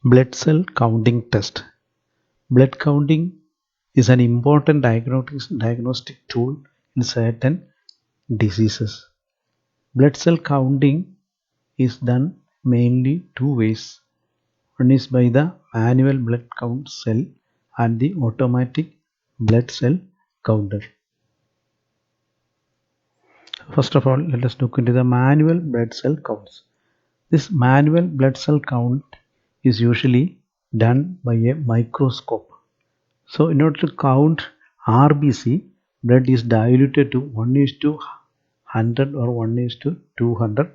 Blood cell counting test. Blood counting is an important diagnostic tool in certain diseases. Blood cell counting is done mainly two ways. One is by the manual blood count cell and the automatic blood cell counter. First of all, let us look into the manual blood cell counts. This manual blood cell count is usually done by a microscope. So in order to count RBC, blood is diluted to 1:100 or 1:200,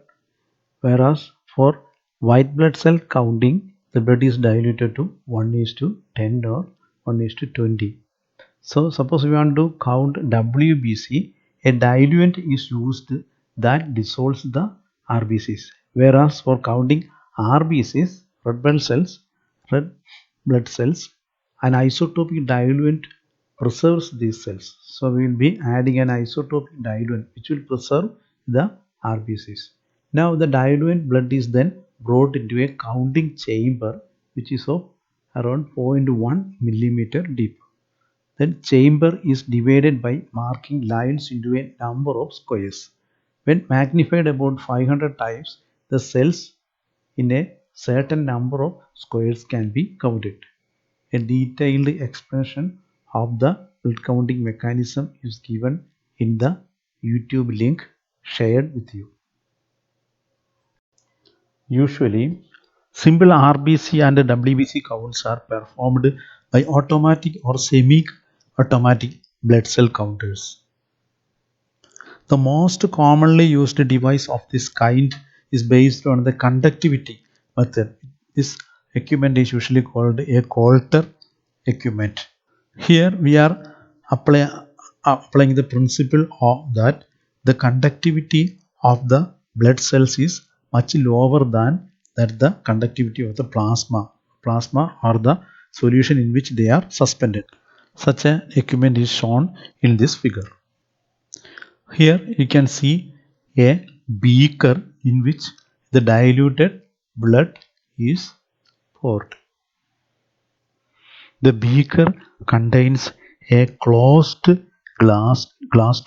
whereas for white blood cell counting, the blood is diluted to 1:10 or 1:20. So suppose we want to count WBC, a diluent is used that dissolves the RBCs. Whereas for counting RBCs, red blood cells, an isotopic diluent preserves these cells. So we will be adding an isotopic diluent which will preserve the RBCs. Now the diluent blood is then brought into a counting chamber which is of around 0.1 millimeter deep. Then chamber is divided by marking lines into a number of squares. When magnified about 500 times, the cells in a certain number of squares can be counted. A detailed explanation of the blood counting mechanism is given in the YouTube link shared with you. Usually, simple RBC and WBC counts are performed by automatic or semi-automatic blood cell counters. The most commonly used device of this kind is based on the conductivity method. This equipment is usually called a Coulter equipment. Here we are applying the principle of that the conductivity of the blood cells is much lower than the conductivity of the plasma or the solution in which they are suspended. Such an equipment is shown in this figure. Here you can see a beaker in which the diluted blood is poured. The beaker contains a closed glass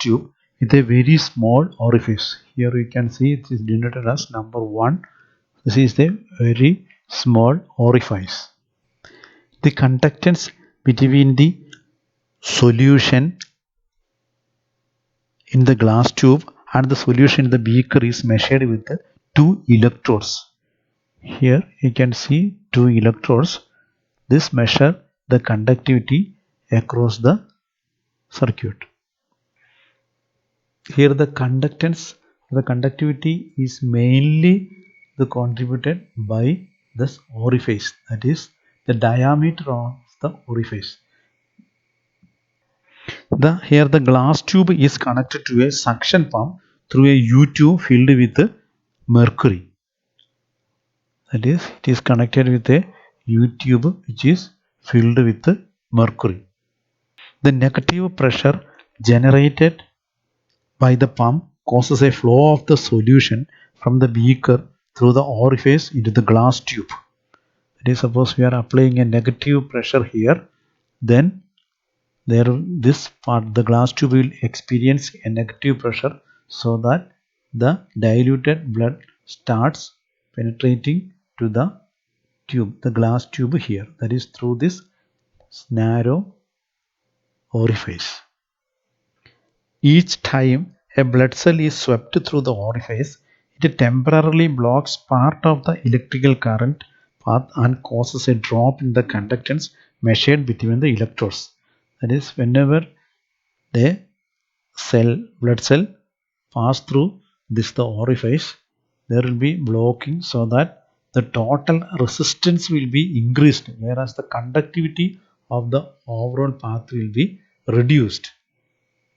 tube with a very small orifice. Here you can see it is denoted as number 1. This is the very small orifice. The conductance between the solution in the glass tube and the solution in the beaker is measured with the 2 electrodes. Here you can see 2 electrodes. This measure the conductivity across the circuit. Here the conductivity is mainly contributed by this orifice, that is the diameter of the orifice. Here the glass tube is connected to a suction pump through a U-tube filled with mercury. That is, it is connected with a U-tube which is filled with mercury. The negative pressure generated by the pump causes a flow of the solution from the beaker through the orifice into the glass tube. That is, suppose we are applying a negative pressure here, then this part, the glass tube, will experience a negative pressure, so that the diluted blood starts penetrating to the tube, the glass tube here, that is through this narrow orifice. Each time a blood cell is swept through the orifice, it temporarily blocks part of the electrical current path and causes a drop in the conductance measured between the electrodes. That is, whenever the blood cell pass through the orifice, there will be blocking, so that the total resistance will be increased, whereas the conductivity of the overall path will be reduced.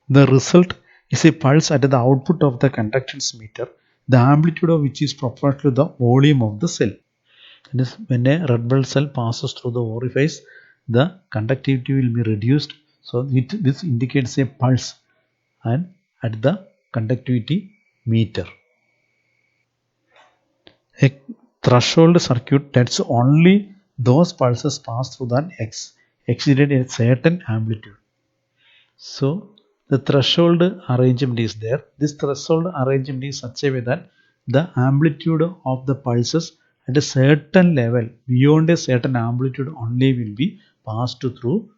The result is a pulse at the output of the conductance meter, the amplitude of which is proportional to the volume of the cell. That is, when a red blood cell passes through the orifice, the conductivity will be reduced. So this indicates a pulse and at the conductivity meter. A threshold circuit lets only those pulses pass through that exceeded a certain amplitude. So the threshold arrangement is there. This threshold arrangement is such a way that the amplitude of the pulses at a certain level, beyond a certain amplitude only, will be passed through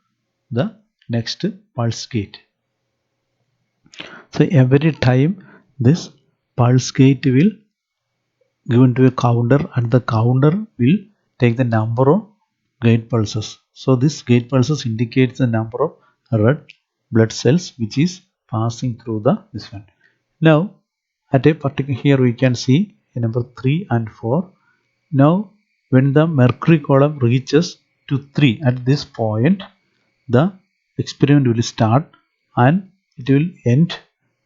the next pulse gate. So every time this pulse gate will given to a counter, and the counter will take the number of gate pulses. So this gate pulses indicates the number of red blood cells which is passing through this one. Now at a particular, here we can see number 3 and 4. Now when the mercury column reaches to 3, at this point the experiment will start and it will end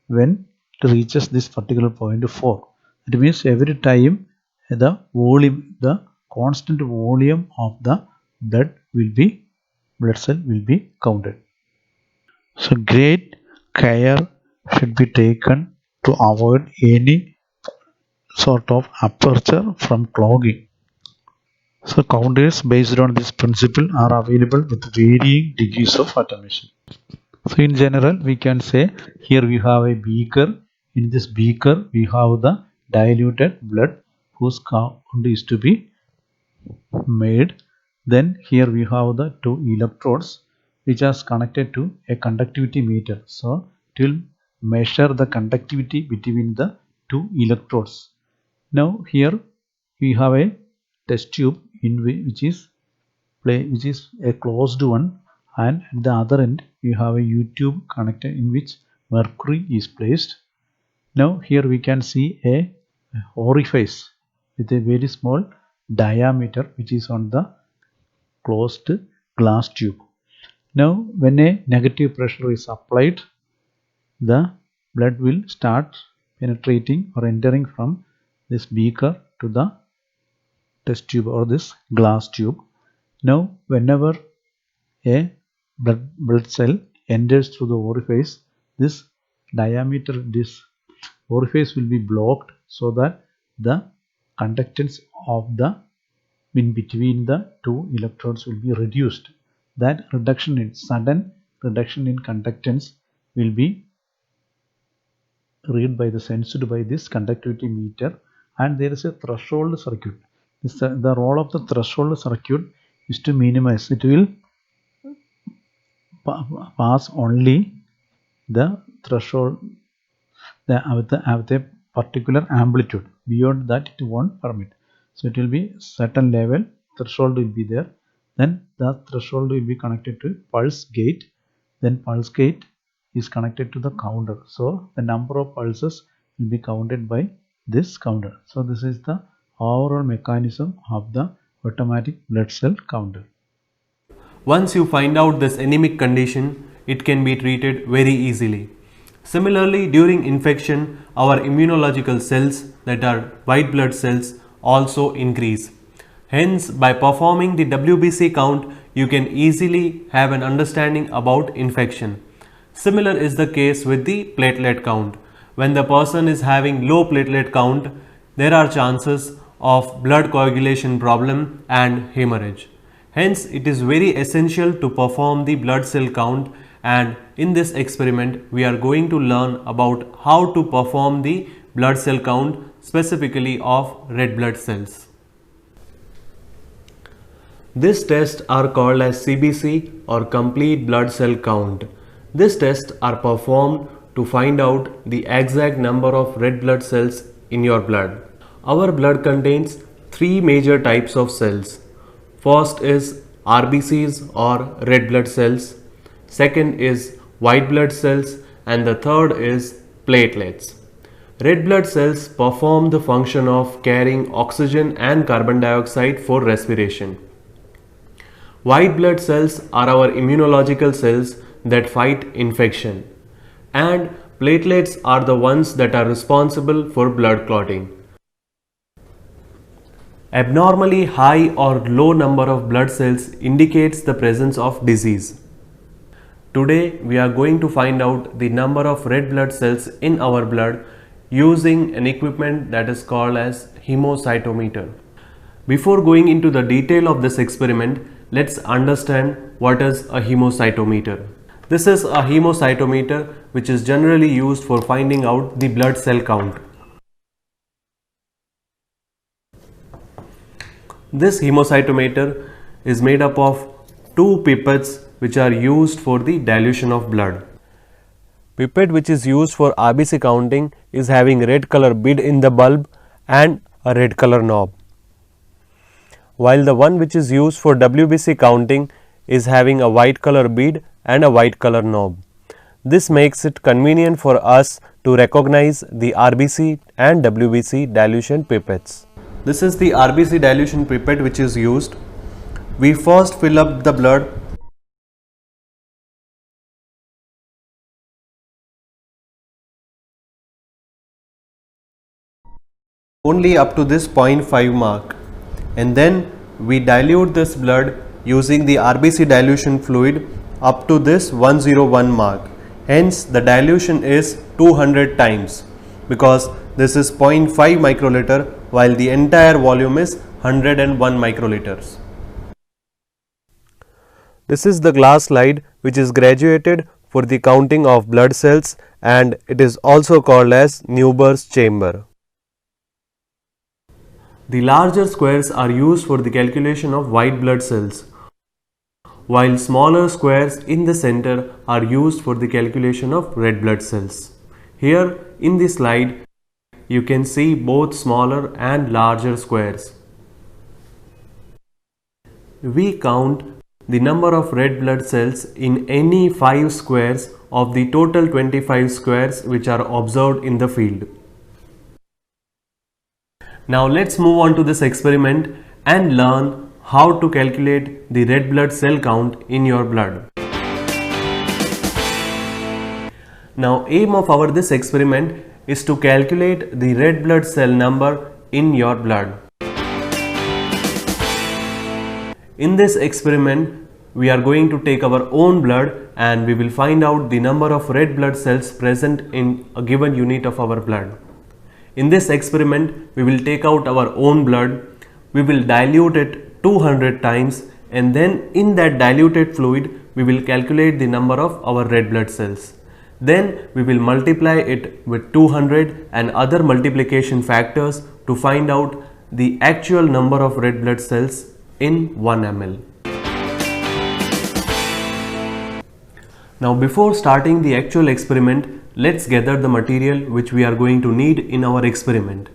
when it reaches this particular point 4. It means every time the volume, the constant volume of the blood cell will be counted. So great care should be taken to avoid any sort of aperture from clogging. So counters based on this principle are available with varying degrees of automation. So in general we can say here we have a beaker. In this beaker we have the diluted blood whose count is to be made. Then here we have the two electrodes which are connected to a conductivity meter. So it will measure the conductivity between the two electrodes. Now here we have a test tube in which is a closed one, and at the other end you have a U-tube connector in which mercury is placed. Now here we can see a orifice with a very small diameter which is on the closed glass tube. Now when a negative pressure is applied, the blood will start penetrating or entering from this beaker to the test tube or this glass tube. Now whenever a blood cell enters through the orifice, this diameter, this orifice will be blocked so that the conductance of the in between the two electrodes will be reduced. That sudden reduction in conductance will be read by sensed by this conductivity meter, and there is a threshold circuit. The role of the threshold circuit is to minimize. It will pass only the threshold with a particular amplitude. Beyond that it won't permit. So it will be certain level threshold will be there. Then the threshold will be connected to pulse gate. Then pulse gate is connected to the counter. So the number of pulses will be counted by this counter. So this is the overall mechanism of the automatic blood cell counter. Once you find out this anemic condition, it can be treated very easily. Similarly, during infection, our immunological cells, that are white blood cells, also increase. Hence, by performing the WBC count, you can easily have an understanding about infection. Similar is the case with the platelet count. When the person is having low platelet count, there are chances of blood coagulation problem and hemorrhage. Hence, it is very essential to perform the blood cell count, and in this experiment we are going to learn about how to perform the blood cell count specifically of red blood cells. This test are called as CBC or complete blood cell count. This test are performed to find out the exact number of red blood cells in your blood. Our blood contains three major types of cells. First is RBCs or red blood cells. Second is white blood cells, and the third is platelets. Red blood cells perform the function of carrying oxygen and carbon dioxide for respiration. White blood cells are our immunological cells that fight infection, and platelets are the ones that are responsible for blood clotting. Abnormally high or low number of blood cells indicates the presence of disease. Today we are going to find out the number of red blood cells in our blood using an equipment that is called as hemocytometer. Before going into the detail of this experiment, let's understand what is a hemocytometer. This is a hemocytometer which is generally used for finding out the blood cell count. This hemocytometer is made up of two pipettes which are used for the dilution of blood. Pipette which is used for RBC counting is having red color bead in the bulb and a red color knob, while the one which is used for WBC counting is having a white color bead and a white color knob. This makes it convenient for us to recognize the RBC and WBC dilution pipettes. This is the RBC dilution pipette which is used. We first fill up the blood only up to this 0.5 mark, and then we dilute this blood using the RBC dilution fluid up to this 101 mark. Hence the dilution is 200 times because this is 0.5 microliter while the entire volume is 101 microliters. This is the glass slide which is graduated for the counting of blood cells, and it is also called as Neuber's chamber. The larger squares are used for the calculation of white blood cells, while smaller squares in the center are used for the calculation of red blood cells. Here in the slide, you can see both smaller and larger squares. We count the number of red blood cells in any 5 squares of the total 25 squares which are observed in the field. Now let's move on to this experiment and learn how to calculate the red blood cell count in your blood. Now aim of our this experiment is to calculate the red blood cell number in your blood. In this experiment, we are going to take our own blood and we will find out the number of red blood cells present in a given unit of our blood. In this experiment, we will take out our own blood, we will dilute it 200 times, and then in that diluted fluid, we will calculate the number of our red blood cells. Then we will multiply it with 200 and other multiplication factors to find out the actual number of red blood cells in 1 ml. Now before starting the actual experiment, let's gather the material which we are going to need in our experiment.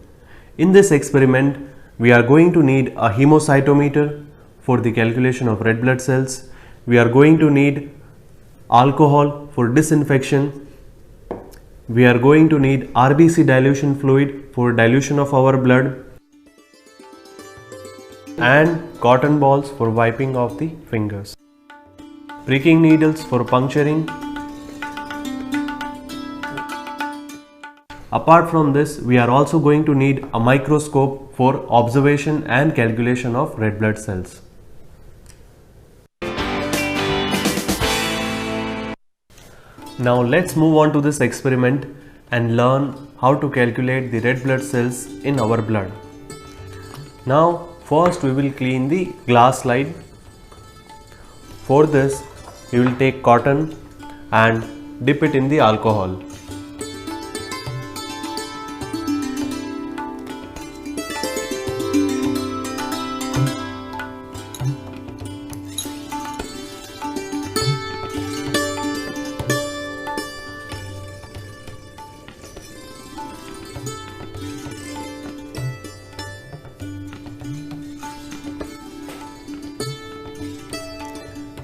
In this experiment, we are going to need a hemocytometer for the calculation of red blood cells. We are going to need alcohol for disinfection. We are going to need RBC dilution fluid for dilution of our blood, and cotton balls for wiping off the fingers, pricking needles for puncturing. Apart from this, we are also going to need a microscope for observation and calculation of red blood cells. Now let's move on to this experiment and learn how to calculate the red blood cells in our blood. Now first we will clean the glass slide. For this, we will take cotton and dip it in the alcohol.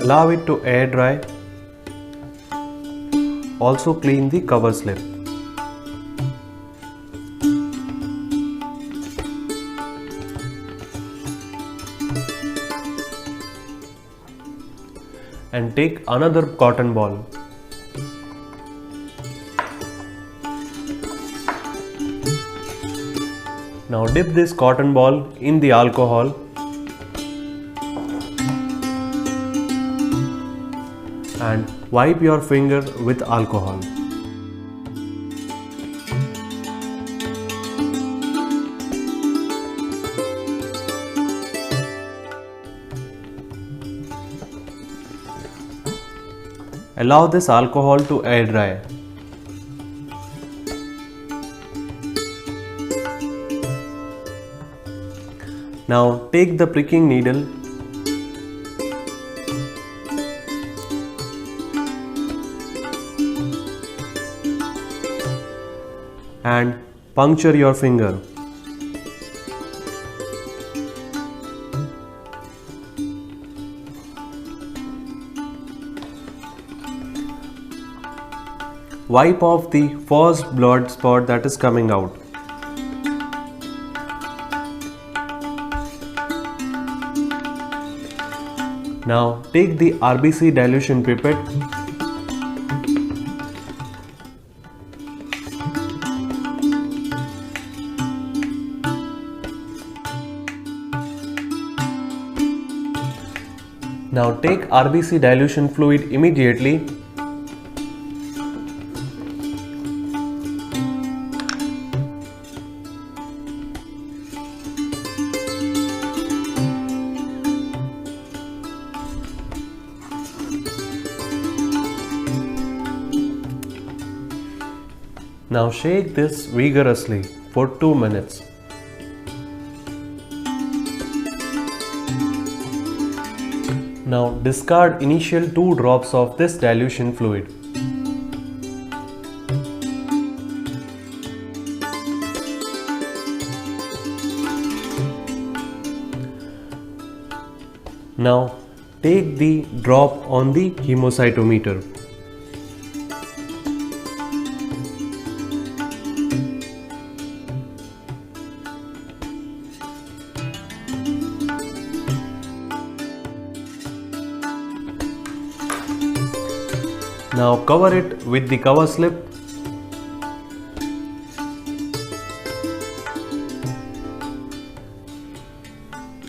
Allow it to air dry. Also clean the cover slip. And take another cotton ball. Now dip this cotton ball in the alcohol and wipe your finger with alcohol. Allow this alcohol to air dry. Now take the pricking needle and puncture your finger. Wipe off the first blood spot that is coming out. Now take the RBC dilution pipette Now take RBC dilution fluid immediately Now shake this vigorously for 2 minutes. Now discard initial 2 drops of this dilution fluid. Now take the drop on the hemocytometer. Now cover it with the cover slip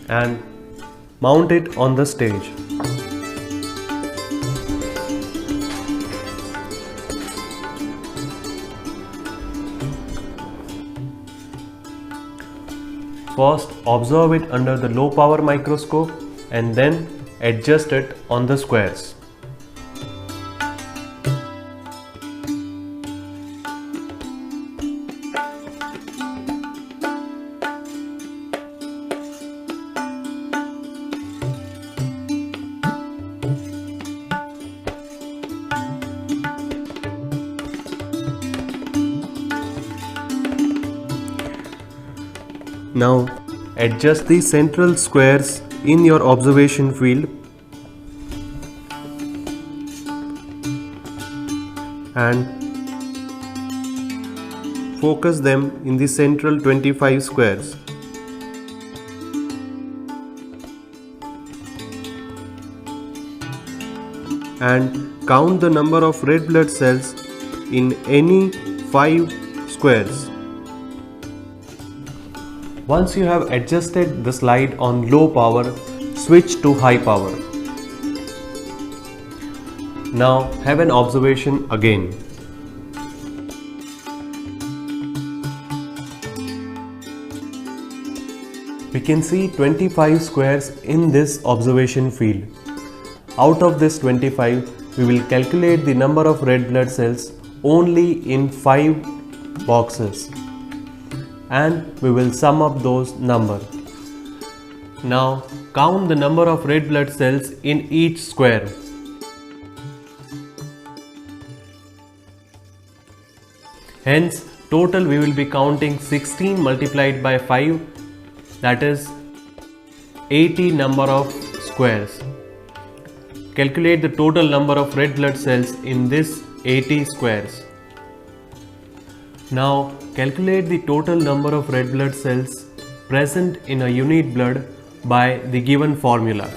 and mount it on the stage. First observe it under the low power microscope and then adjust it on the squares. Now adjust the central squares in your observation field and focus them in the central 25 squares. And count the number of red blood cells in any 5 squares. Once you have adjusted the slide on low power, switch to high power. Now have an observation again. We can see 25 squares in this observation field. Out of this 25, we will calculate the number of red blood cells only in 5 boxes. And we will sum up those numbers. Now count the number of red blood cells in each square. Hence total we will be counting 16 multiplied by 5, that is 80 number of squares. Calculate the total number of red blood cells in this 80 squares. Now calculate the total number of red blood cells present in a unit blood by the given formula.